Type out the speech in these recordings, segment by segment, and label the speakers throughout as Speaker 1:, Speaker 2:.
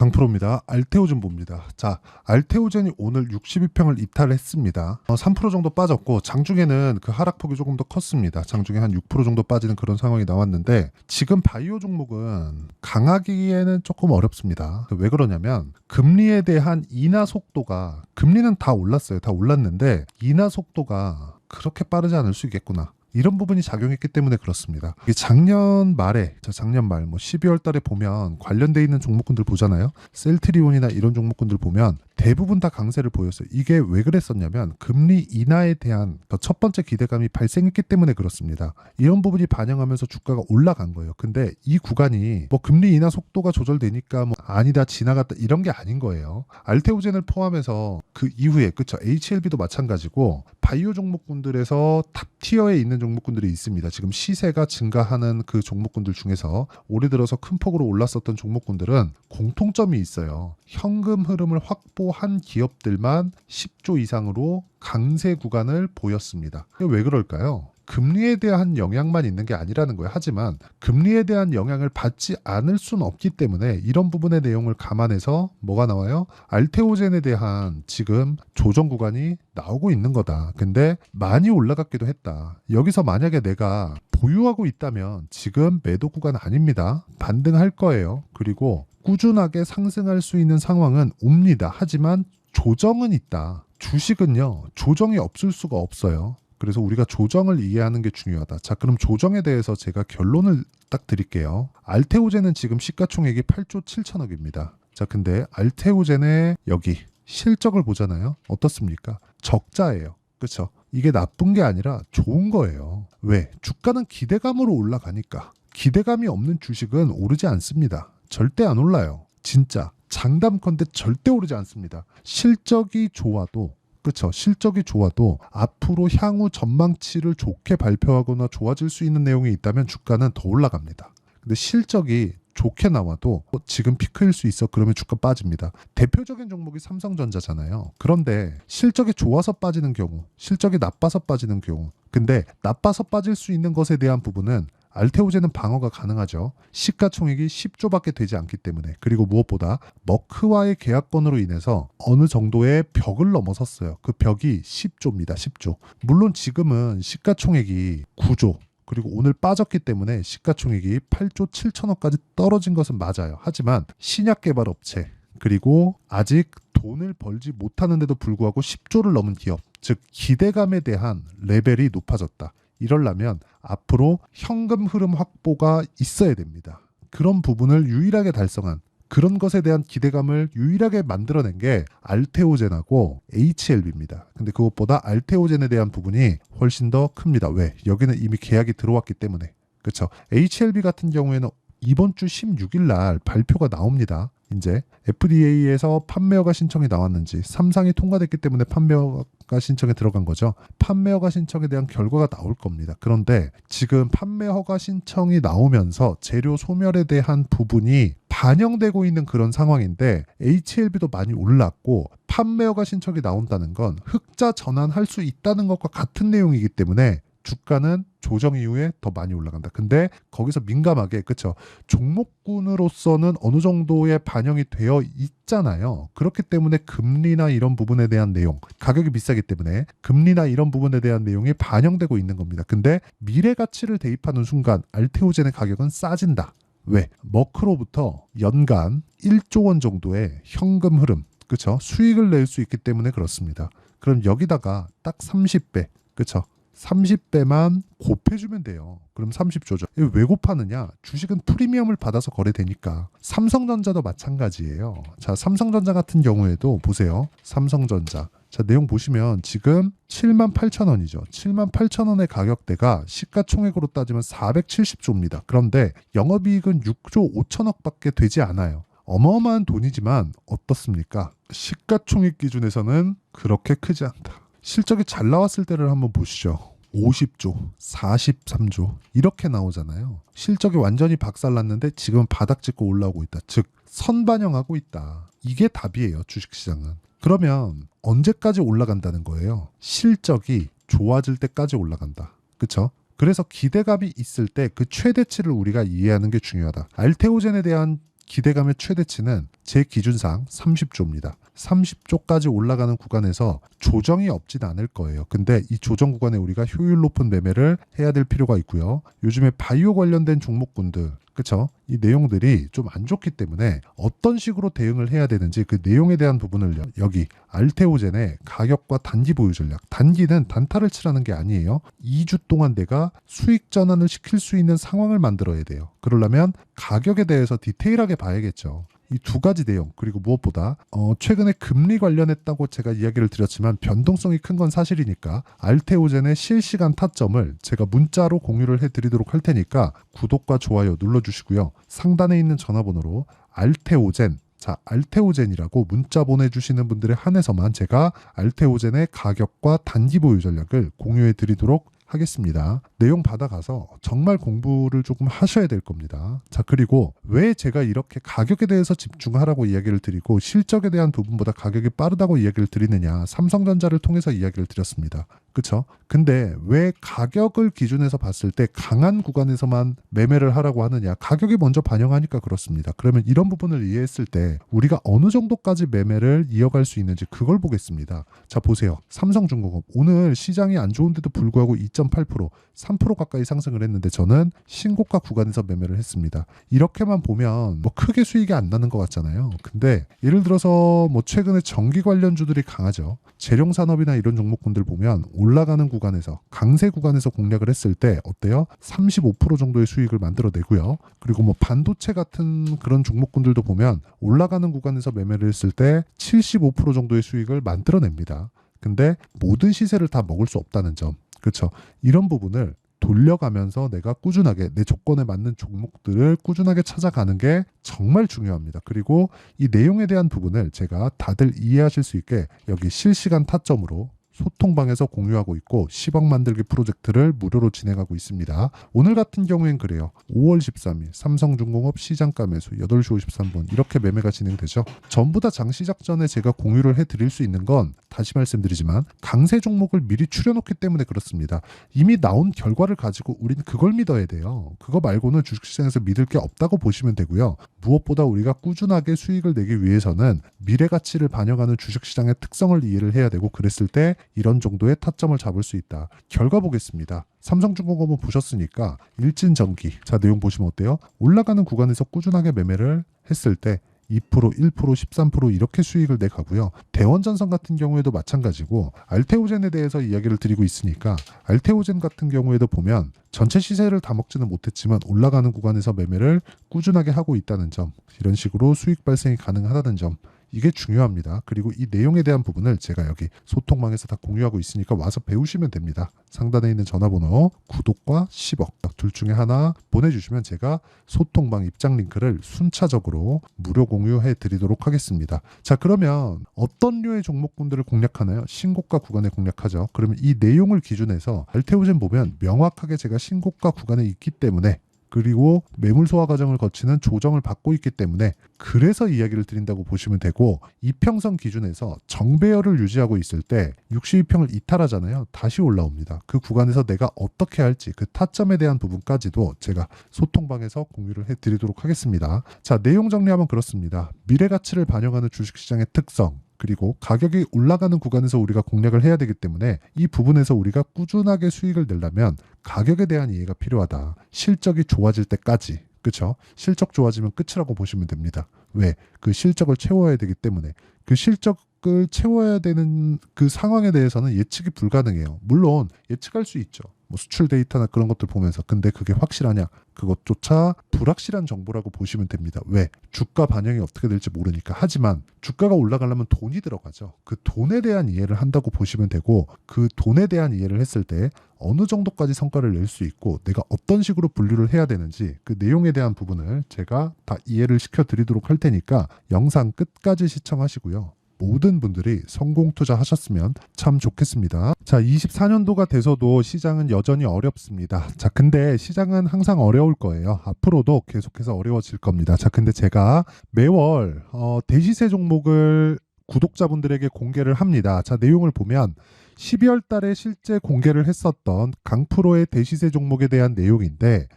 Speaker 1: 강프로입니다. 알테오젠 봅니다. 자, 알테오젠이 오늘 62평을 이탈했습니다. 3% 정도 빠졌고 장중에는 그 하락폭이 조금 더 컸습니다. 장중에 한 6% 정도 빠지는 그런 상황이 나왔는데 지금 바이오 종목은 강하기에는 조금 어렵습니다. 왜 그러냐면 금리에 대한 인하 속도가 금리는 다 올랐어요. 다 올랐는데 인하 속도가 그렇게 빠르지 않을 수 있겠구나. 이런 부분이 작용했기 때문에 그렇습니다. 이게 작년 말에, 작년 말 12월 달에 보면 관련돼 있는 종목군들 보잖아요. 셀트리온이나 이런 종목군들 보면 대부분 다 강세를 보였어요. 이게 왜 그랬었냐면 금리 인하에 대한 첫 번째 기대감이 발생했기 때문에 그렇습니다. 이런 부분이 반영하면서 주가가 올라간 거예요. 근데 이 구간이 금리 인하 속도가 조절되니까 아니다 지나갔다 이런 게 아닌 거예요. 알테오젠을 포함해서 그 이후에 그쵸 HLB도 마찬가지고 바이오 종목군들에서 탑티어에 있는 종목군들이 있습니다. 지금 시세가 증가하는 그 종목군들 중에서 올해 들어서 큰 폭으로 올랐었던 종목군들은 공통점이 있어요. 현금 흐름을 확보한 기업들만 10조 이상으로 강세 구간을 보였습니다. 왜 그럴까요? 금리에 대한 영향만 있는 게 아니라는 거예요. 하지만 금리에 대한 영향을 받지 않을 수는 없기 때문에 이런 부분의 내용을 감안해서 뭐가 나와요? 알테오젠에 대한 지금 조정 구간이 나오고 있는 거다. 근데 많이 올라갔기도 했다. 여기서 만약에 내가 보유하고 있다면 지금 매도 구간 아닙니다. 반등할 거예요. 그리고 꾸준하게 상승할 수 있는 상황은 옵니다. 하지만 조정은 있다. 주식은요, 조정이 없을 수가 없어요. 그래서 우리가 조정을 이해하는 게 중요하다. 자, 그럼 조정에 대해서 제가 결론을 딱 드릴게요. 알테오젠은 지금 시가총액이 8조 7천억입니다. 자, 근데 알테오젠의 여기 실적을 보잖아요. 어떻습니까? 적자예요. 그렇죠? 이게 나쁜 게 아니라 좋은 거예요. 왜? 주가는 기대감으로 올라가니까. 기대감이 없는 주식은 오르지 않습니다. 절대 안 올라요. 진짜. 장담컨대 절대 오르지 않습니다. 실적이 좋아도 그렇죠. 실적이 좋아도 앞으로 향후 전망치를 좋게 발표하거나 좋아질 수 있는 내용이 있다면 주가는 더 올라갑니다. 근데 실적이 좋게 나와도 지금 피크일 수 있어 그러면 주가 빠집니다. 대표적인 종목이 삼성전자잖아요. 그런데 실적이 좋아서 빠지는 경우, 실적이 나빠서 빠지는 경우, 근데 나빠서 빠질 수 있는 것에 대한 부분은 알테오젠은 방어가 가능하죠. 시가총액이 10조밖에 되지 않기 때문에. 그리고 무엇보다 머크와의 계약권으로 인해서 어느 정도의 벽을 넘어섰어요. 그 벽이 10조입니다. 10조. 물론 지금은 시가총액이 9조 그리고 오늘 빠졌기 때문에 시가총액이 8조 7천억까지 떨어진 것은 맞아요. 하지만 신약개발업체 그리고 아직 돈을 벌지 못하는데도 불구하고 10조를 넘은 기업, 즉 기대감에 대한 레벨이 높아졌다. 이러려면 앞으로 현금 흐름 확보가 있어야 됩니다. 그런 부분을 유일하게 달성한 그런 것에 대한 기대감을 유일하게 만들어낸 게 알테오젠하고 HLB입니다. 근데 그것보다 알테오젠에 대한 부분이 훨씬 더 큽니다. 왜? 여기는 이미 계약이 들어왔기 때문에. 그렇죠? HLB 같은 경우에는 이번 주 16일 날 발표가 나옵니다. 이제 FDA에서 판매허가 신청이 나왔는지 삼상이 통과됐기 때문에 판매허가 신청에 들어간 거죠. 판매허가 신청에 대한 결과가 나올 겁니다. 그런데 지금 판매허가 신청이 나오면서 재료 소멸에 대한 부분이 반영되고 있는 그런 상황인데 HLB도 많이 올랐고 판매허가 신청이 나온다는 건 흑자 전환할 수 있다는 것과 같은 내용이기 때문에 주가는 조정 이후에 더 많이 올라간다. 근데 거기서 민감하게 그렇죠. 종목군으로서는 어느 정도의 반영이 되어 있잖아요. 그렇기 때문에 금리나 이런 부분에 대한 내용, 가격이 비싸기 때문에 금리나 이런 부분에 대한 내용이 반영되고 있는 겁니다. 근데 미래 가치를 대입하는 순간 알테오젠의 가격은 싸진다. 왜? 머크로부터 연간 1조 원 정도의 현금 흐름, 그렇죠? 수익을 낼 수 있기 때문에 그렇습니다. 그럼 여기다가 딱 30배, 그렇죠? 30배만 곱해주면 돼요. 그럼 30조죠. 왜 곱하느냐? 주식은 프리미엄을 받아서 거래되니까. 삼성전자도 마찬가지예요. 자, 삼성전자 같은 경우에도 보세요. 삼성전자. 자, 내용 보시면 지금 78,000원이죠. 78,000원의 가격대가 시가총액으로 따지면 470조입니다. 그런데 영업이익은 6조 5천억밖에 되지 않아요. 어마어마한 돈이지만 어떻습니까? 시가총액 기준에서는 그렇게 크지 않다. 실적이 잘 나왔을 때를 한번 보시죠. 50조, 43조 이렇게 나오잖아요. 실적이 완전히 박살났는데 지금 바닥 찍고 올라오고 있다. 즉 선반영하고 있다. 이게 답이에요. 주식시장은. 그러면 언제까지 올라간다는 거예요? 실적이 좋아질 때까지 올라간다. 그렇죠? 그래서 기대감이 있을 때 그 최대치를 우리가 이해하는 게 중요하다. 알테오젠에 대한 기대감의 최대치는 제 기준상 30조입니다. 30조까지 올라가는 구간에서 조정이 없진 않을 거예요. 근데 이 조정 구간에 우리가 효율 높은 매매를 해야 될 필요가 있고요. 요즘에 바이오 관련된 종목군들, 그쵸? 이 내용들이 좀 안 좋기 때문에 어떤 식으로 대응을 해야 되는지 그 내용에 대한 부분을 여기 알테오젠의 가격과 단기 보유 전략. 단기는 단타를 치라는 게 아니에요. 2주 동안 내가 수익 전환을 시킬 수 있는 상황을 만들어야 돼요. 그러려면 가격에 대해서 디테일하게 봐야겠죠. 이 두 가지 내용, 그리고 무엇보다 최근에 금리 관련했다고 제가 이야기를 드렸지만 변동성이 큰 건 사실이니까 알테오젠의 실시간 타점을 제가 문자로 공유를 해드리도록 할 테니까 구독과 좋아요 눌러주시고요. 상단에 있는 전화번호로 알테오젠, 자, 알테오젠이라고 문자 보내주시는 분들에 한해서만 제가 알테오젠의 가격과 단기 보유 전략을 공유해 드리도록 하겠습니다. 내용 받아가서 정말 공부를 조금 하셔야 될 겁니다. 자, 그리고 왜 제가 이렇게 가격에 대해서 집중하라고 이야기를 드리고 실적에 대한 부분보다 가격이 빠르다고 이야기를 드리느냐, 삼성전자를 통해서 이야기를 드렸습니다. 그쵸? 근데 왜 가격을 기준해서 봤을 때 강한 구간에서만 매매를 하라고 하느냐, 가격이 먼저 반영하니까 그렇습니다. 그러면 이런 부분을 이해했을 때 우리가 어느 정도까지 매매를 이어갈 수 있는지 그걸 보겠습니다. 자, 보세요. 삼성중공업 오늘 시장이 안 좋은데도 불구하고 2.8%, 3% 가까이 상승을 했는데 저는 신고가 구간에서 매매를 했습니다. 이렇게만 보면 뭐 크게 수익이 안 나는 것 같잖아요. 근데 예를 들어서 뭐 최근에 전기 관련주들이 강하죠. 재룡산업이나 이런 종목군들 보면 올라가는 구간에서 강세 구간에서 공략을 했을 때 어때요? 35% 정도의 수익을 만들어내고요. 그리고 뭐 반도체 같은 그런 종목군들도 보면 올라가는 구간에서 매매를 했을 때 75% 정도의 수익을 만들어냅니다. 근데 모든 시세를 다 먹을 수 없다는 점, 그렇죠? 이런 부분을 돌려가면서 내가 꾸준하게 내 조건에 맞는 종목들을 꾸준하게 찾아가는 게 정말 중요합니다. 그리고 이 내용에 대한 부분을 제가 다들 이해하실 수 있게 여기 실시간 타점으로 소통방에서 공유하고 있고 10억 만들기 프로젝트를 무료로 진행하고 있습니다. 오늘 같은 경우엔 그래요. 5월 13일 삼성중공업 시장가 매수 8시 53분 이렇게 매매가 진행되죠. 전부 다 장시작 전에 제가 공유를 해드릴 수 있는 건 다시 말씀드리지만 강세 종목을 미리 추려놓기 때문에 그렇습니다. 이미 나온 결과를 가지고 우리는 그걸 믿어야 돼요. 그거 말고는 주식시장에서 믿을 게 없다고 보시면 되고요. 무엇보다 우리가 꾸준하게 수익을 내기 위해서는 미래 가치를 반영하는 주식시장의 특성을 이해를 해야 되고 그랬을 때 이런 정도의 타점을 잡을 수 있다. 결과 보겠습니다. 삼성중공업은 보셨으니까 일진전기. 자, 내용 보시면 어때요? 올라가는 구간에서 꾸준하게 매매를 했을 때 2%, 1%, 13% 이렇게 수익을 내가고요. 대원전선 같은 경우에도 마찬가지고 알테오젠에 대해서 이야기를 드리고 있으니까 알테오젠 같은 경우에도 보면 전체 시세를 다 먹지는 못했지만 올라가는 구간에서 매매를 꾸준하게 하고 있다는 점, 이런 식으로 수익 발생이 가능하다는 점, 이게 중요합니다. 그리고 이 내용에 대한 부분을 제가 여기 소통망에서 다 공유하고 있으니까 와서 배우시면 됩니다. 상단에 있는 전화번호 구독과 10억 둘 중에 하나 보내주시면 제가 소통방 입장 링크를 순차적으로 무료 공유해 드리도록 하겠습니다. 자, 그러면 어떤 류의 종목군들을 공략하나요? 신고가 구간에 공략하죠. 그러면 이 내용을 기준해서 알테오젠 보면 명확하게 제가 신고가 구간에 있기 때문에, 그리고 매물 소화 과정을 거치는 조정을 받고 있기 때문에 그래서 이야기를 드린다고 보시면 되고, 이평선 기준에서 정배열을 유지하고 있을 때 62평을 이탈하잖아요. 다시 올라옵니다. 그 구간에서 내가 어떻게 할지 그 타점에 대한 부분까지도 제가 소통방에서 공유를 해드리도록 하겠습니다. 자, 내용 정리하면 그렇습니다. 미래 가치를 반영하는 주식시장의 특성, 그리고 가격이 올라가는 구간에서 우리가 공략을 해야 되기 때문에 이 부분에서 우리가 꾸준하게 수익을 내려면 가격에 대한 이해가 필요하다. 실적이 좋아질 때까지. 그렇죠? 실적 좋아지면 끝이라고 보시면 됩니다. 왜? 그 실적을 채워야 되기 때문에. 그 실적을 채워야 되는 그 상황에 대해서는 예측이 불가능해요. 물론 예측할 수 있죠. 뭐 수출 데이터나 그런 것들 보면서. 근데 그게 확실하냐? 그것조차 불확실한 정보라고 보시면 됩니다. 왜? 주가 반영이 어떻게 될지 모르니까. 하지만 주가가 올라가려면 돈이 들어가죠. 그 돈에 대한 이해를 한다고 보시면 되고, 그 돈에 대한 이해를 했을 때 어느 정도까지 성과를 낼 수 있고 내가 어떤 식으로 분류를 해야 되는지 그 내용에 대한 부분을 제가 다 이해를 시켜드리도록 할 테니까 영상 끝까지 시청하시고요. 모든 분들이 성공 투자하셨으면 참 좋겠습니다. 자, 24년도가 돼서도 시장은 여전히 어렵습니다. 자, 근데 시장은 항상 어려울 거예요. 앞으로도 계속해서 어려워질 겁니다. 자, 근데 제가 매월 대시세 종목을 구독자분들에게 공개를 합니다. 자, 내용을 보면 12월 달에 실제 공개를 했었던 강프로의 대시세 종목에 대한 내용인데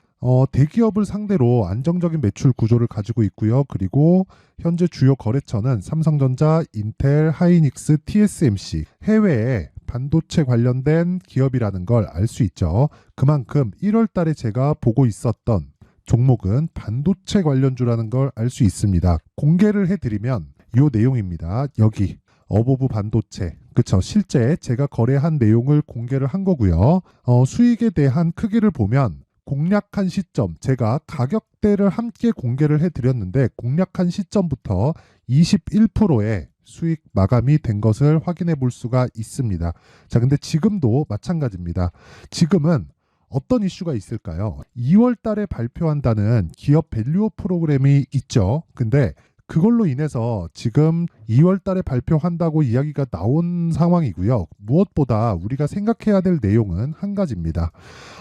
Speaker 1: 대기업을 상대로 안정적인 매출 구조를 가지고 있고요. 그리고 현재 주요 거래처는 삼성전자, 인텔, 하이닉스, TSMC, 해외에 반도체 관련된 기업이라는 걸 알 수 있죠. 그만큼 1월 달에 제가 보고 있었던 종목은 반도체 관련주라는 걸 알 수 있습니다. 공개를 해드리면 이 내용입니다. 여기 어보브 반도체, 그쵸? 실제 제가 거래한 내용을 공개를 한 거고요. 수익에 대한 크기를 보면 공략한 시점, 제가 가격대를 함께 공개를 해드렸는데 공략한 시점부터 21%의 수익 마감이 된 것을 확인해 볼 수가 있습니다. 자, 근데 지금도 마찬가지입니다. 지금은 어떤 이슈가 있을까요? 2월 달에 발표한다는 기업 밸류업 프로그램이 있죠. 근데 그걸로 인해서 지금 2월 달에 발표한다고 이야기가 나온 상황이고요. 무엇보다 우리가 생각해야 될 내용은 한 가지입니다.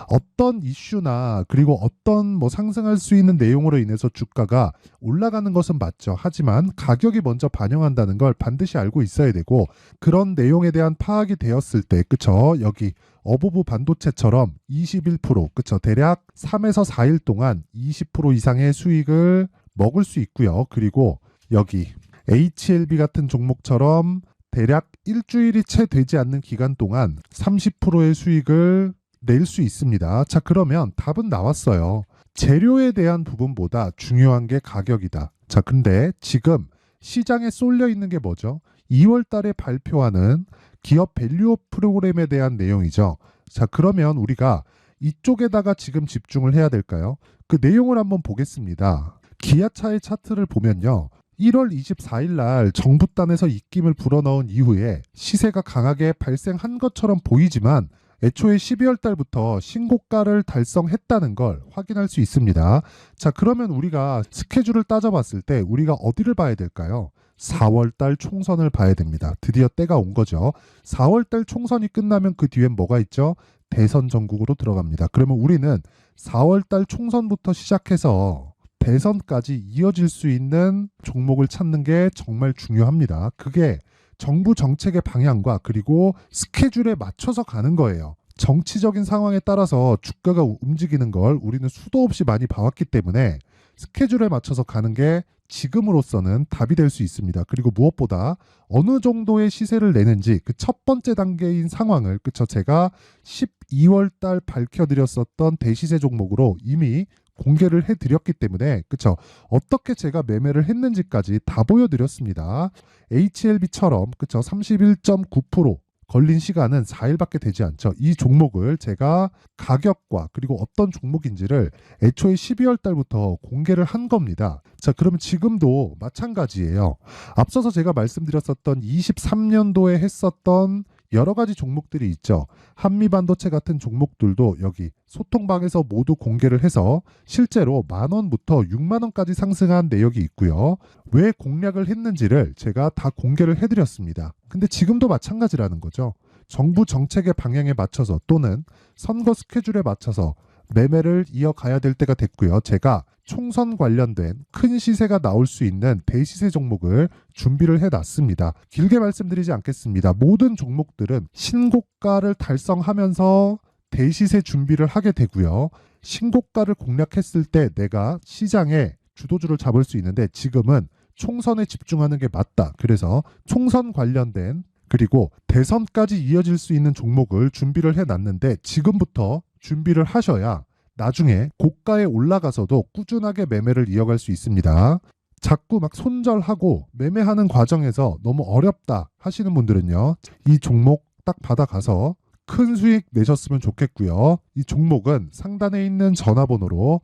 Speaker 1: 어떤 이슈나 그리고 어떤 상승할 수 있는 내용으로 인해서 주가가 올라가는 것은 맞죠. 하지만 가격이 먼저 반영한다는 걸 반드시 알고 있어야 되고, 그런 내용에 대한 파악이 되었을 때, 그쵸? 여기 어보브 반도체처럼 21%, 그쵸? 대략 3에서 4일 동안 20% 이상의 수익을 먹을 수 있고요. 그리고 여기 HLB 같은 종목처럼 대략 일주일이 채 되지 않는 기간 동안 30%의 수익을 낼 수 있습니다. 자, 그러면 답은 나왔어요. 재료에 대한 부분보다 중요한 게 가격이다. 자, 근데 지금 시장에 쏠려 있는 게 뭐죠? 2월 달에 발표하는 기업 밸류업 프로그램에 대한 내용이죠. 자, 그러면 우리가 이쪽에다가 지금 집중을 해야 될까요? 그 내용을 한번 보겠습니다. 기아차의 차트를 보면요. 1월 24일 날 정부단에서 입김을 불어넣은 이후에 시세가 강하게 발생한 것처럼 보이지만 애초에 12월 달부터 신고가를 달성했다는 걸 확인할 수 있습니다. 자, 그러면 우리가 스케줄을 따져봤을 때 우리가 어디를 봐야 될까요? 4월 달 총선을 봐야 됩니다. 드디어 때가 온 거죠. 4월 달 총선이 끝나면 그 뒤엔 뭐가 있죠? 대선 전국으로 들어갑니다. 그러면 우리는 4월 달 총선부터 시작해서 대선까지 이어질 수 있는 종목을 찾는 게 정말 중요합니다. 그게 정부 정책의 방향과 그리고 스케줄에 맞춰서 가는 거예요. 정치적인 상황에 따라서 주가가 움직이는 걸 우리는 수도 없이 많이 봐왔기 때문에 스케줄에 맞춰서 가는 게 지금으로서는 답이 될 수 있습니다. 그리고 무엇보다 어느 정도의 시세를 내는지 그 첫 번째 단계인 상황을, 그쵸? 제가 12월 달 밝혀드렸었던 대시세 종목으로 이미 공개를 해드렸기 때문에, 그쵸? 어떻게 제가 매매를 했는지까지 다 보여드렸습니다. HLB처럼, 그쵸? 31.9% 걸린 시간은 4일밖에 되지 않죠. 이 종목을 제가 가격과 그리고 어떤 종목인지를 애초에 12월 달부터 공개를 한 겁니다. 자, 그러면 지금도 마찬가지예요. 앞서서 제가 말씀드렸었던 23년도에 했었던 여러 가지 종목들이 있죠. 한미반도체 같은 종목들도 여기 소통방에서 모두 공개를 해서 실제로 10,000원부터 60,000원까지 상승한 내역이 있고요. 왜 공략을 했는지를 제가 다 공개를 해드렸습니다. 근데 지금도 마찬가지라는 거죠. 정부 정책의 방향에 맞춰서 또는 선거 스케줄에 맞춰서 매매를 이어가야 될 때가 됐고요. 제가 총선 관련된 큰 시세가 나올 수 있는 대시세 종목을 준비를 해놨습니다. 길게 말씀드리지 않겠습니다. 모든 종목들은 신고가를 달성하면서 대시세 준비를 하게 되고요. 신고가를 공략했을 때 내가 시장에 주도주를 잡을 수 있는데 지금은 총선에 집중하는 게 맞다. 그래서 총선 관련된 그리고 대선까지 이어질 수 있는 종목을 준비를 해놨는데 지금부터 준비를 하셔야 나중에 고가에 올라가서도 꾸준하게 매매를 이어갈 수 있습니다. 자꾸 막 손절하고 매매하는 과정에서 너무 어렵다 하시는 분들은요. 이 종목 딱 받아가서 큰 수익 내셨으면 좋겠고요. 이 종목은 상단에 있는 전화번호로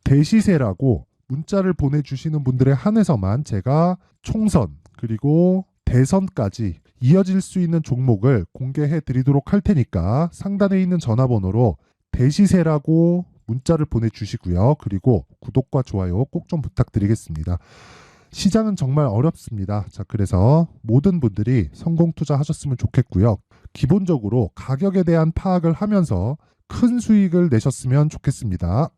Speaker 1: 대시세라고 문자를 보내주시는 분들에 한해서만 제가 총선 그리고 대선까지 이어질 수 있는 종목을 공개해 드리도록 할 테니까 상단에 있는 전화번호로 대시세라고 문자를 보내주시고요. 그리고 구독과 좋아요 꼭 좀 부탁드리겠습니다. 시장은 정말 어렵습니다. 자, 그래서 모든 분들이 성공 투자하셨으면 좋겠고요. 기본적으로 가격에 대한 파악을 하면서 큰 수익을 내셨으면 좋겠습니다.